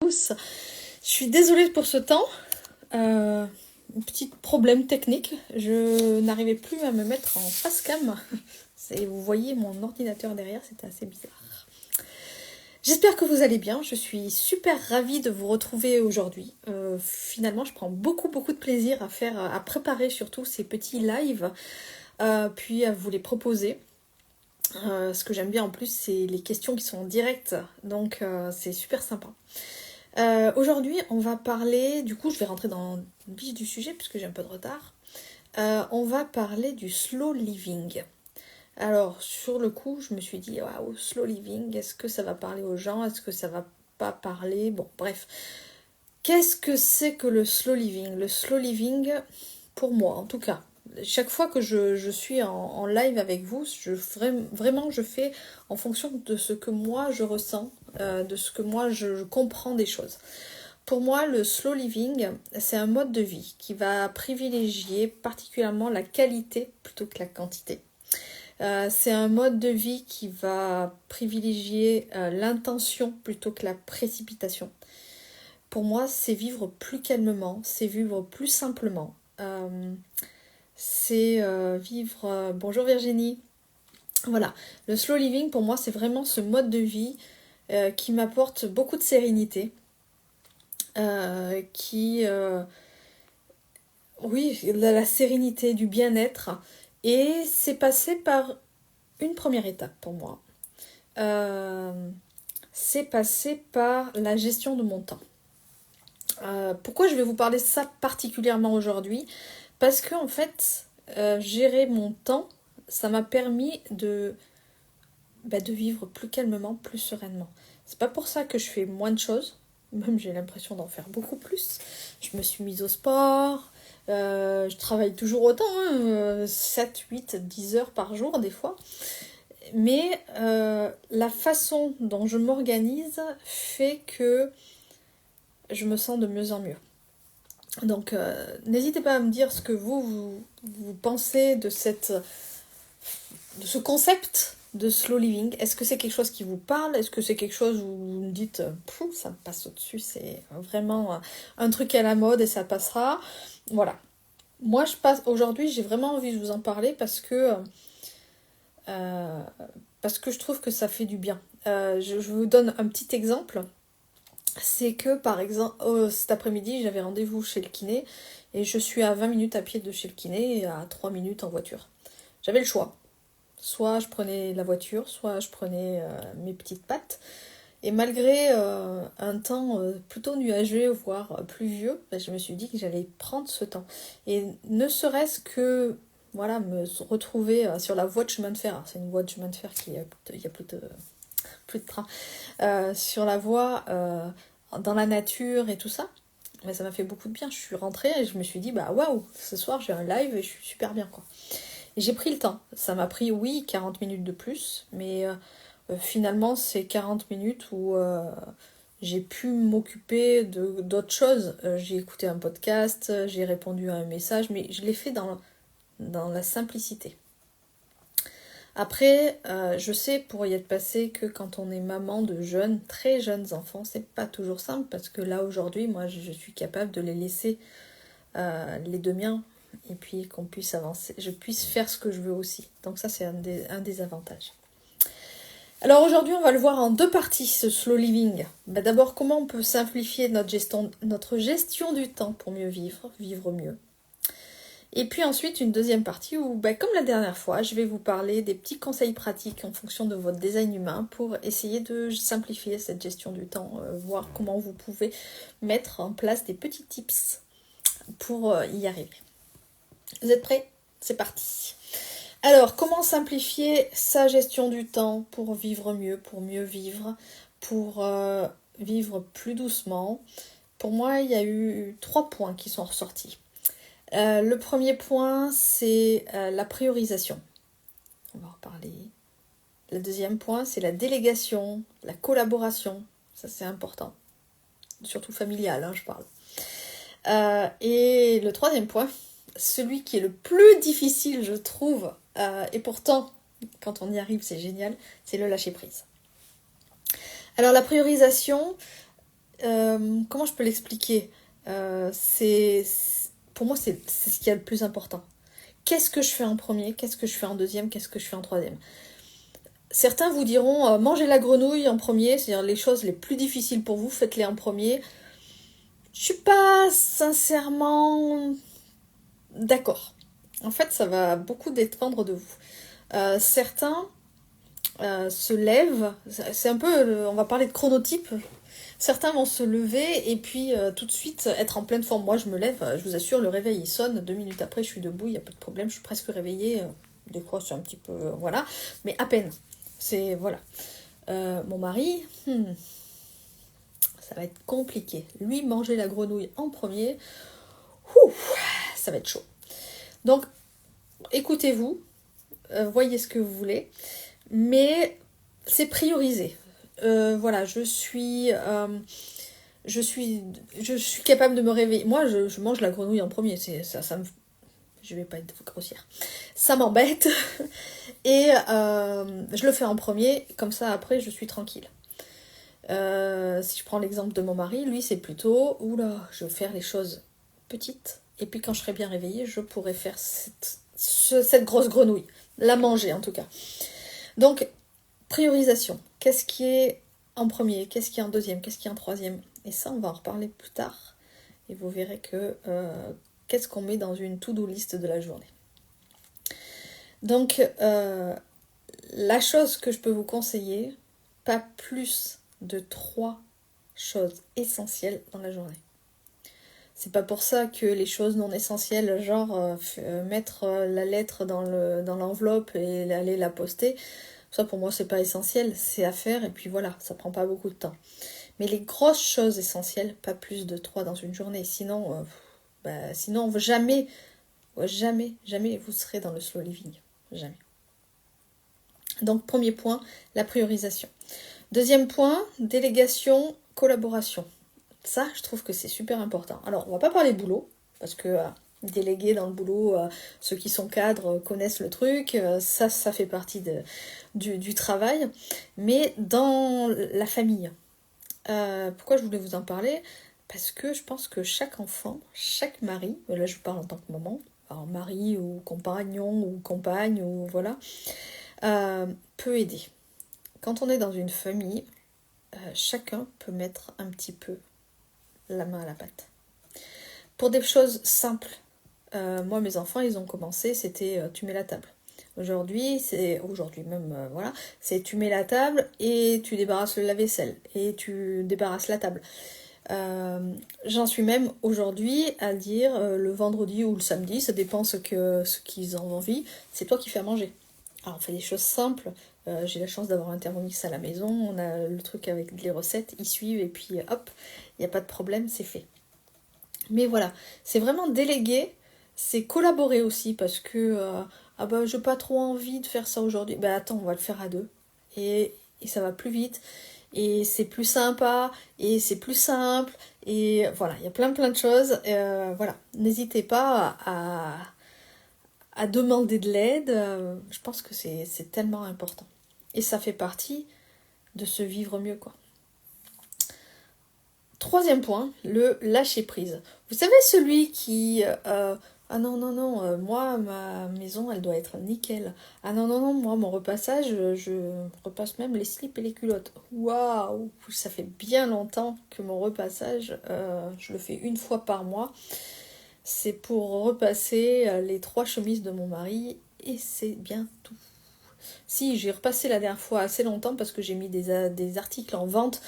tous. Je suis désolée pour ce temps. Un petit problème technique. Je n'arrivais plus à me mettre en face cam. Vous voyez mon ordinateur derrière, c'était assez bizarre. J'espère que vous allez bien. Je suis super ravie de vous retrouver aujourd'hui. Finalement, je prends beaucoup de plaisir à préparer surtout ces petits lives, puis à vous les proposer. Ce que j'aime bien en plus, c'est les questions qui sont en direct, donc c'est super sympa. Aujourd'hui, on va parler, du coup je vais rentrer dans le vif du sujet puisque j'ai un peu de retard. On va parler du slow living. Alors sur le coup, je me suis dit, waouh, slow living, est-ce que ça va parler aux gens? Est-ce que ça va pas parler? Bon, bref. Qu'est-ce que c'est que le slow living? Le slow living, pour moi en tout cas, chaque fois que je suis en live avec vous, vraiment je fais en fonction de ce que moi je ressens, de ce que moi je comprends des choses. Pour moi, le slow living, c'est un mode de vie qui va privilégier particulièrement la qualité plutôt que la quantité. C'est un mode de vie qui va privilégier l'intention plutôt que la précipitation. Pour moi, c'est vivre plus calmement, c'est vivre plus simplement. C'est vivre... Bonjour Virginie. Voilà, le slow living pour moi c'est vraiment ce mode de vie qui m'apporte beaucoup de sérénité, oui, la sérénité, du bien-être, et c'est passé par une première étape pour moi. C'est passé par la gestion de mon temps. Pourquoi je vais vous parler de ça particulièrement aujourd'hui? Parce que en fait, gérer mon temps, ça m'a permis de vivre plus calmement, plus sereinement. C'est pas pour ça que je fais moins de choses, même j'ai l'impression d'en faire beaucoup plus. Je me suis mise au sport, je travaille toujours autant, 7, 8, 10 heures par jour des fois. Mais la façon dont je m'organise fait que je me sens de mieux en mieux. Donc n'hésitez pas à me dire ce que vous pensez de ce concept de slow living. Est-ce que c'est quelque chose qui vous parle? Est-ce que c'est quelque chose où vous me dites ça me passe au-dessus, c'est vraiment un truc à la mode et ça passera? Voilà. Moi aujourd'hui j'ai vraiment envie de vous en parler parce que je trouve que ça fait du bien. Je vous donne un petit exemple. C'est que par exemple cet après-midi j'avais rendez-vous chez le kiné et je suis à 20 minutes à pied de chez le kiné et à 3 minutes en voiture. J'avais le choix. Soit je prenais la voiture, soit je prenais mes petites pattes. Et malgré un temps plutôt nuageux, voire pluvieux, je me suis dit que j'allais prendre ce temps. Et ne serait-ce que voilà, me retrouver sur la voie de chemin de fer. Alors, c'est une voie de chemin de fer il y a plus de train. Sur la voie, dans la nature et tout ça. Mais ça m'a fait beaucoup de bien. Je suis rentrée et je me suis dit, waouh, ce soir j'ai un live et je suis super bien, quoi. Et j'ai pris le temps. Ça m'a pris, oui, 40 minutes de plus, mais finalement, c'est 40 minutes où j'ai pu m'occuper d'autres choses. J'ai écouté un podcast, j'ai répondu à un message, mais je l'ai fait dans la simplicité. Après, je sais pour y être passé que quand on est maman de jeunes, très jeunes enfants, c'est pas toujours simple parce que là aujourd'hui, moi je suis capable de les laisser les deux miens et puis qu'on puisse avancer, je puisse faire ce que je veux aussi. Donc ça c'est un des avantages. Alors aujourd'hui on va le voir en deux parties ce slow living. D'abord comment on peut simplifier notre gestion du temps pour mieux vivre mieux. Et puis ensuite une deuxième partie où, comme la dernière fois, je vais vous parler des petits conseils pratiques en fonction de votre design humain pour essayer de simplifier cette gestion du temps, voir comment vous pouvez mettre en place des petits tips pour y arriver. Vous êtes prêts? C'est parti. Alors, comment simplifier sa gestion du temps pour vivre mieux, pour mieux vivre, pour vivre plus doucement? Pour moi, il y a eu 3 points qui sont ressortis. Le premier point, c'est la priorisation. On va en reparler. Le deuxième point, c'est la délégation, la collaboration. Ça, c'est important. Surtout familial, je parle. Et le troisième point, celui qui est le plus difficile, je trouve, et pourtant, quand on y arrive, c'est génial, c'est le lâcher-prise. Alors, la priorisation, Comment je peux l'expliquer? Pour moi, c'est ce qu'il y a le plus important. Qu'est-ce que je fais en premier? Qu'est-ce que je fais en deuxième? Qu'est-ce que je fais en troisième? Certains vous diront mangez la grenouille en premier, c'est-à-dire les choses les plus difficiles pour vous, faites-les en premier. Je suis pas sincèrement d'accord. En fait, ça va beaucoup dépendre de vous. Certains se lèvent, c'est un peu, on va parler de chronotype. Certains vont se lever et puis tout de suite être en pleine forme. Moi, je me lève, je vous assure, le réveil il sonne. 2 minutes après, je suis debout, il n'y a pas de problème, je suis presque réveillée. Des fois, c'est un petit peu, voilà, mais à peine. C'est, voilà. Mon mari, ça va être compliqué. Lui, manger la grenouille en premier, ça va être chaud. Donc, écoutez-vous, voyez ce que vous voulez, mais c'est priorisé. Voilà, je suis capable de me réveiller. Moi, je mange la grenouille en premier. Je vais pas être grossière. Ça m'embête. Et je le fais en premier. Comme ça, après, je suis tranquille. Si je prends l'exemple de mon mari, lui, c'est plutôt, oula, je vais faire les choses petites. Et puis, quand je serai bien réveillée, je pourrai faire cette grosse grenouille. La manger, en tout cas. Donc, priorisation. Qu'est-ce qui est en premier? Qu'est-ce qui est en deuxième? Qu'est-ce qui est en troisième? Et ça, on va en reparler plus tard. Et vous verrez que qu'est-ce qu'on met dans une to-do list de la journée. Donc, la chose que je peux vous conseiller, pas plus de 3 choses essentielles dans la journée. C'est pas pour ça que les choses non essentielles, genre mettre la lettre dans l'enveloppe et aller la poster, ça pour moi c'est pas essentiel, c'est à faire et puis voilà, ça prend pas beaucoup de temps. Mais les grosses choses essentielles, pas plus de 3 dans une journée, sinon jamais vous serez dans le slow living. Jamais. Donc premier point, la priorisation. Deuxième point, délégation, collaboration. Ça, je trouve que c'est super important. Alors, on va pas parler boulot, parce que déléguer dans le boulot, ceux qui sont cadres connaissent le truc, ça fait partie du travail. Mais dans la famille, pourquoi je voulais vous en parler? Parce que je pense que chaque enfant, chaque mari, là je parle en tant que maman, alors mari ou compagnon ou compagne, ou voilà, peut aider. Quand on est dans une famille, chacun peut mettre un petit peu la main à la pâte. Pour des choses simples, moi mes enfants ils ont commencé, c'était tu mets la table. Aujourd'hui même, voilà, c'est tu mets la table et tu débarrasses le lave-vaisselle et tu débarrasses la table. J'en suis même aujourd'hui à dire le vendredi ou le samedi, ça dépend ce qu'ils ont envie, c'est toi qui fais à manger. Alors on fait des choses simples, j'ai la chance d'avoir un Thermomix à la maison, on a le truc avec les recettes, ils suivent et puis hop, il n'y a pas de problème, c'est fait. Mais voilà, c'est vraiment déléguer, c'est collaborer aussi parce que j'ai pas trop envie de faire ça aujourd'hui. Attends, on va le faire à deux. Et ça va plus vite. Et c'est plus sympa. Et c'est plus simple. Et voilà, il y a plein de choses. Voilà, n'hésitez pas à demander de l'aide. Je pense que c'est tellement important. Et ça fait partie de se vivre mieux, quoi. Troisième point, le lâcher prise. Vous savez celui qui ah non, moi ma maison elle doit être nickel. Ah non, moi mon repassage, je repasse même les slips et les culottes. Waouh, ça fait bien longtemps que mon repassage, je le fais une fois par mois. C'est pour repasser les 3 chemises de mon mari et c'est bien tout. Si, j'ai repassé la dernière fois assez longtemps parce que j'ai mis des articles en vente.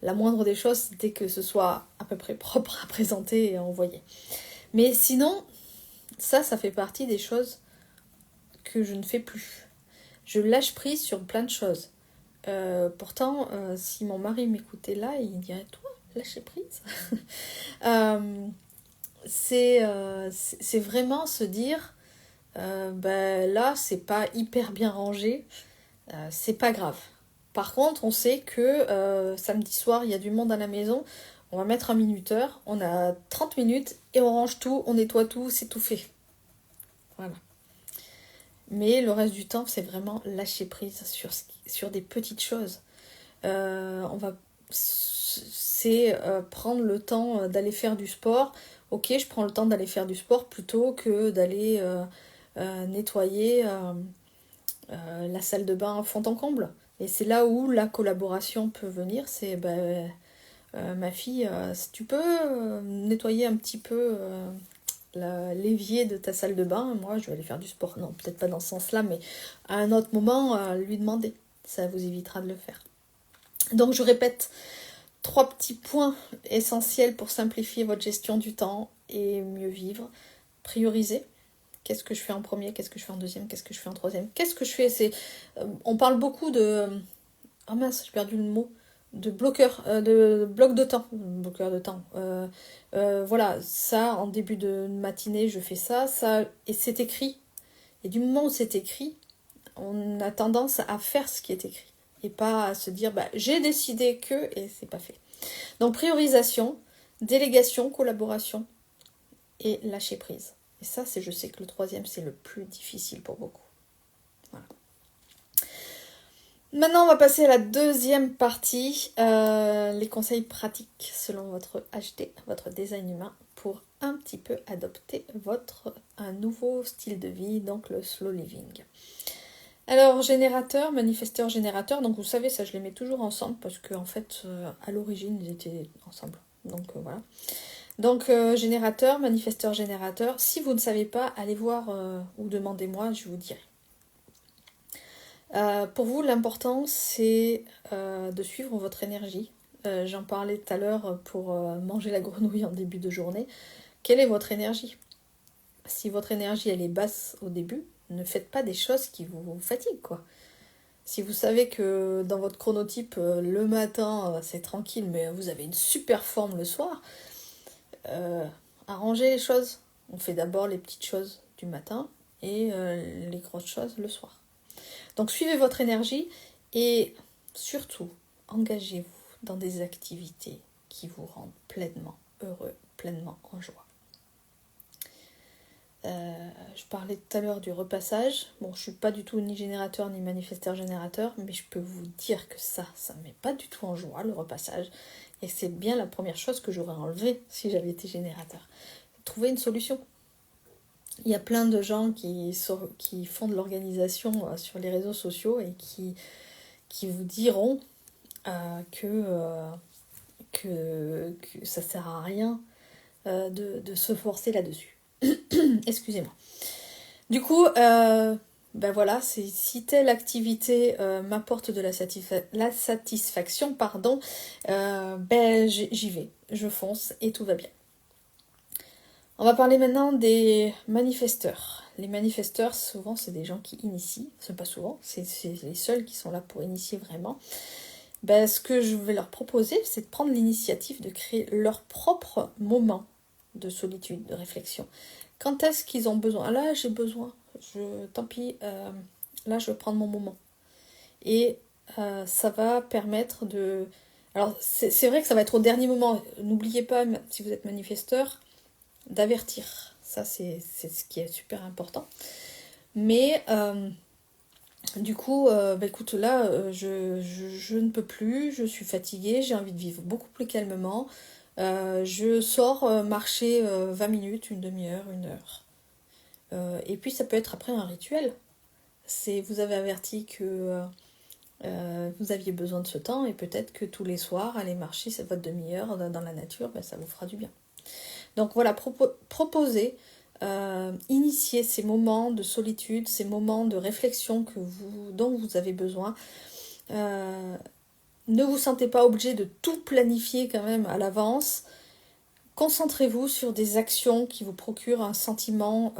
La moindre des choses, c'était que ce soit à peu près propre à présenter et à envoyer. Mais sinon, ça fait partie des choses que je ne fais plus. Je lâche prise sur plein de choses. Pourtant, si mon mari m'écoutait là, il dirait « Toi, lâcher prise ?» c'est vraiment se dire là, c'est pas hyper bien rangé, c'est pas grave. Par contre, on sait que samedi soir, il y a du monde à la maison. On va mettre un minuteur, on a 30 minutes et on range tout, on nettoie tout, c'est tout fait. Voilà. Mais le reste du temps, c'est vraiment lâcher prise sur des petites choses. c'est prendre le temps d'aller faire du sport. Ok, je prends le temps d'aller faire du sport plutôt que d'aller nettoyer la salle de bain fond en comble. Et c'est là où la collaboration peut venir. C'est ma fille, si tu peux nettoyer un petit peu l'évier de ta salle de bain, moi je vais aller faire du sport. Non, peut-être pas dans ce sens-là, mais à un autre moment, lui demander. Ça vous évitera de le faire. Donc je répète, 3 petits points essentiels pour simplifier votre gestion du temps et mieux vivre. Prioriser. Qu'est-ce que je fais en premier? Qu'est-ce que je fais en deuxième? Qu'est-ce que je fais en troisième? Qu'est-ce que je fais? On parle beaucoup de... Ah mince, j'ai perdu le mot. De bloc de temps. Bloqueur de temps. Voilà, ça, en début de matinée, je fais ça. Et c'est écrit. Et du moment où c'est écrit, on a tendance à faire ce qui est écrit. Et pas à se dire, j'ai décidé que... Et c'est pas fait. Donc, priorisation, délégation, collaboration et lâcher prise. Et ça, je sais que le troisième, c'est le plus difficile pour beaucoup. Voilà. Maintenant, on va passer à la deuxième partie, les conseils pratiques selon votre HD, votre design humain, pour un petit peu adopter un nouveau style de vie, donc le slow living. Alors, générateur, manifesteur, générateur, donc vous savez, ça je les mets toujours ensemble parce qu'en fait, à l'origine, ils étaient ensemble. Donc voilà. Donc, générateur, manifesteur, générateur. Si vous ne savez pas, allez voir ou demandez-moi, je vous dirai. Pour vous, l'important, c'est de suivre votre énergie. J'en parlais tout à l'heure pour manger la grenouille en début de journée. Quelle est votre énergie? Si votre énergie, elle est basse au début, ne faites pas des choses qui vous fatiguent, quoi. Si vous savez que dans votre chronotype, le matin, c'est tranquille, mais vous avez une super forme le soir, arrangez les choses. On fait d'abord les petites choses du matin et les grosses choses le soir. Donc suivez votre énergie et surtout, engagez-vous dans des activités qui vous rendent pleinement heureux, pleinement en joie. Je parlais tout à l'heure du repassage. Bon, je ne suis pas du tout ni générateur ni manifesteur générateur, mais je peux vous dire que ça ne me met pas du tout en joie, le repassage. Et c'est bien la première chose que j'aurais enlevée si j'avais été générateur. Trouver une solution. Il y a plein de gens qui font de l'organisation sur les réseaux sociaux et qui vous diront que ça ne sert à rien de se forcer là-dessus. Excusez-moi. Du coup, voilà, si telle activité m'apporte de la satisfaction, j'y vais, je fonce et tout va bien. On va parler maintenant des manifesteurs. Les manifesteurs, souvent, c'est des gens qui initient. C'est pas souvent, c'est les seuls qui sont là pour initier vraiment. Ce que je vais leur proposer, c'est de prendre l'initiative de créer leur propre moment de solitude, de réflexion. Quand est-ce qu'ils ont besoin? Là, j'ai besoin. Tant pis, là, je vais prendre mon moment. Et ça va permettre de... Alors, c'est vrai que ça va être au dernier moment. N'oubliez pas, si vous êtes manifesteur, d'avertir. Ça, c'est ce qui est super important. Mais, du coup, écoute, là, je ne peux plus, je suis fatiguée, j'ai envie de vivre beaucoup plus calmement. Je sors marcher 20 minutes, une demi-heure, une heure. Et puis, ça peut être après un rituel. Vous avez averti que vous aviez besoin de ce temps et peut-être que tous les soirs, aller marcher votre demi-heure dans la nature, ça vous fera du bien. Donc voilà, proposez, initiez ces moments de solitude, ces moments de réflexion dont vous avez besoin. Ne vous sentez pas obligé de tout planifier quand même à l'avance. Concentrez-vous sur des actions qui vous procurent un sentiment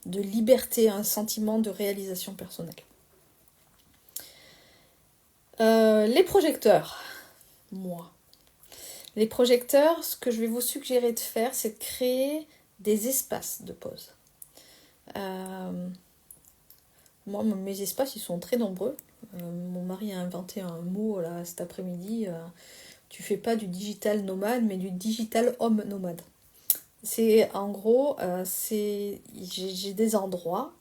de liberté, un sentiment de réalisation personnelle. Les projecteurs, moi. Les projecteurs, ce que je vais vous suggérer de faire, c'est de créer des espaces de pause. Moi, mes espaces, ils sont très nombreux. Mon mari a inventé un mot là, cet après-midi. Tu fais pas du digital nomade, mais du digital homme nomade. C'est en gros, j'ai des endroits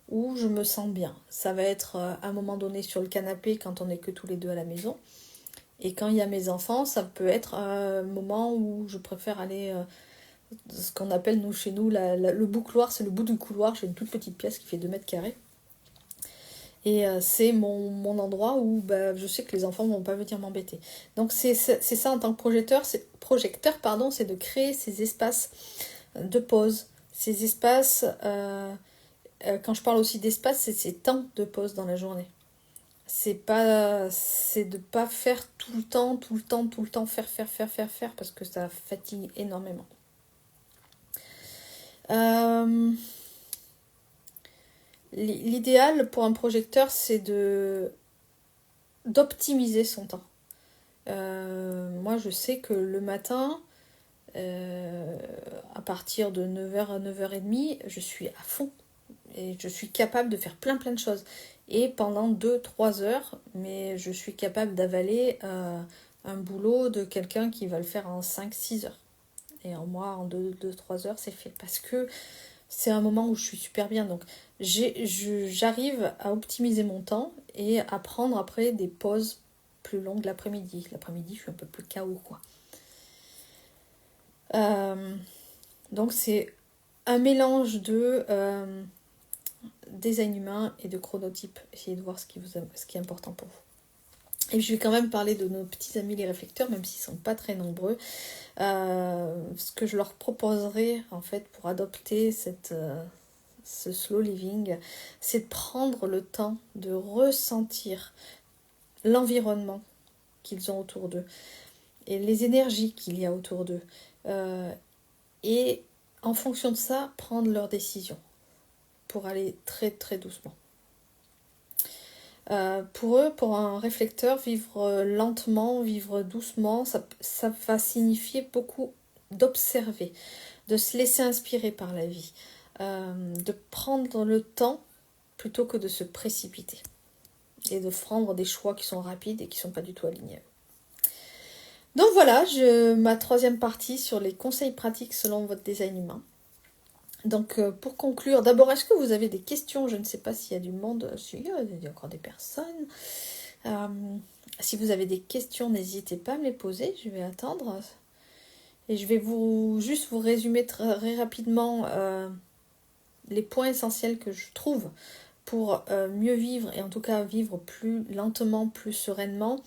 où je me sens bien. Ça va être à un moment donné sur le canapé quand on n'est que tous les deux à la maison. Et quand il y a mes enfants, ça peut être un moment où je préfère aller, ce qu'on appelle nous, chez nous, le boucloir, c'est le bout du couloir. J'ai une toute petite pièce qui fait 2 mètres carrés. Et c'est mon endroit où bah, je sais que les enfants ne vont pas venir m'embêter. Donc c'est ça en tant que projecteur, pardon, c'est de créer ces espaces de pause, ces espaces, quand je parle aussi d'espace, c'est ces temps de pause dans la journée. C'est de pas faire tout le temps, faire, parce que ça fatigue énormément. L'idéal pour un projecteur, c'est d'optimiser son temps. Moi, je sais que le matin, à partir de 9h à 9h30, je suis à fond. Et je suis capable de faire plein de choses. Et pendant 2-3 heures, mais je suis capable d'avaler un boulot de quelqu'un qui va le faire en 5-6 heures. Et en moi, en 2-3 heures, c'est fait. Parce que c'est un moment où je suis super bien. Donc j'arrive à optimiser mon temps et à prendre après des pauses plus longues l'après-midi. L'après-midi, je suis un peu plus KO, quoi. Donc c'est un mélange de design humain et de chronotype. Essayez de voir ce qui est important pour vous. Et je vais quand même parler de nos petits amis les réflecteurs, même s'ils ne sont pas très nombreux. Ce que je leur proposerais en fait pour adopter ce slow living, c'est de prendre le temps de ressentir l'environnement qu'ils ont autour d'eux et les énergies qu'il y a autour d'eux. Et en fonction de ça, prendre leurs décisions pour aller très très doucement. Pour eux, pour un réflecteur, vivre lentement, vivre doucement, ça va signifier beaucoup d'observer, de se laisser inspirer par la vie, de prendre le temps plutôt que de se précipiter et de prendre des choix qui sont rapides et qui ne sont pas du tout alignés. Donc voilà, ma 3e partie sur les conseils pratiques selon votre design humain. Donc pour conclure, d'abord, est-ce que vous avez des questions? Je ne sais pas s'il y a du monde, il y a encore des personnes. Si vous avez des questions, n'hésitez pas à me les poser, je vais attendre. Et je vais juste vous résumer très rapidement les points essentiels que je trouve pour mieux vivre, et en tout cas vivre plus lentement, plus sereinement.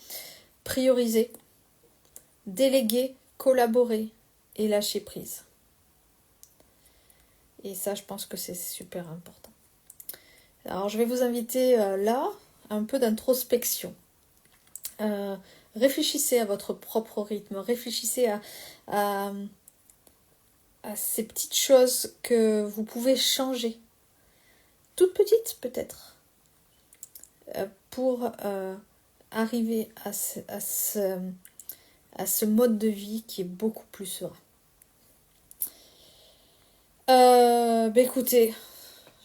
Prioriser, déléguer, collaborer et lâcher prise. Et ça, je pense que c'est super important. Alors, je vais vous inviter là, un peu d'introspection. Réfléchissez à votre propre rythme. Réfléchissez à ces petites choses que vous pouvez changer. Toutes petites, peut-être. Pour arriver à ce mode de vie qui est beaucoup plus serein. Écoutez,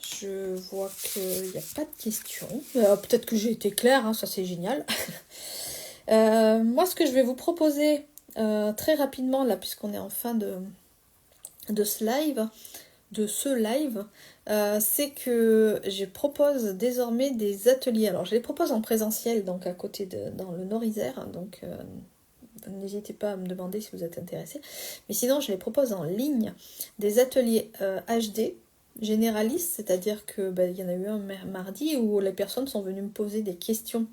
je vois qu'il n'y a pas de questions. Peut-être que j'ai été claire, hein, ça c'est génial. Moi, ce que je vais vous proposer très rapidement, là, puisqu'on est en fin de ce live, c'est que je propose désormais des ateliers. Alors, je les propose en présentiel, donc à côté dans le Nord-Isère, donc n'hésitez pas à me demander si vous êtes intéressé. Mais sinon, je les propose en ligne, des ateliers HD généralistes, c'est-à-dire que il y en a eu un mardi où les personnes sont venues me poser des questions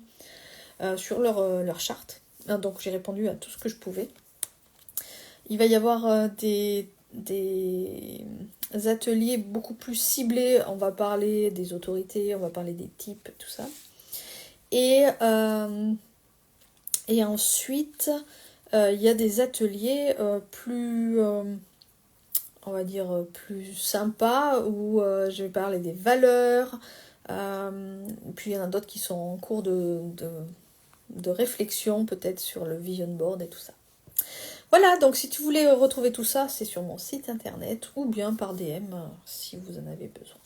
sur leur charte. Donc j'ai répondu à tout ce que je pouvais. Il va y avoir des ateliers beaucoup plus ciblés. On va parler des autorités, on va parler des types, tout ça. Et ensuite, il y a des ateliers plus, on va dire, plus sympas où je vais parler des valeurs. Puis il y en a d'autres qui sont en cours de réflexion, peut-être sur le vision board et tout ça. Voilà, donc si tu voulais retrouver tout ça, c'est sur mon site internet ou bien par DM si vous en avez besoin.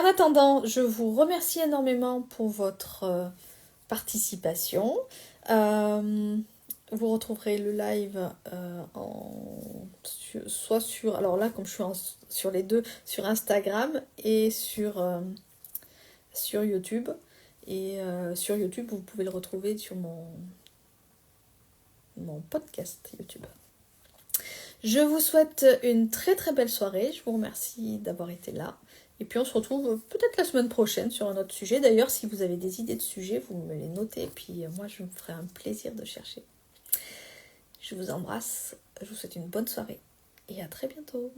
En attendant, je vous remercie énormément pour votre participation. Vous retrouverez le live soit sur... Alors là, comme je suis sur les deux, sur Instagram et sur YouTube. Et sur YouTube, vous pouvez le retrouver sur mon podcast YouTube. Je vous souhaite une très très belle soirée. Je vous remercie d'avoir été là. Et puis on se retrouve peut-être la semaine prochaine sur un autre sujet. D'ailleurs, si vous avez des idées de sujets, vous me les notez. Et puis moi, je me ferai un plaisir de chercher. Je vous embrasse. Je vous souhaite une bonne soirée. Et à très bientôt.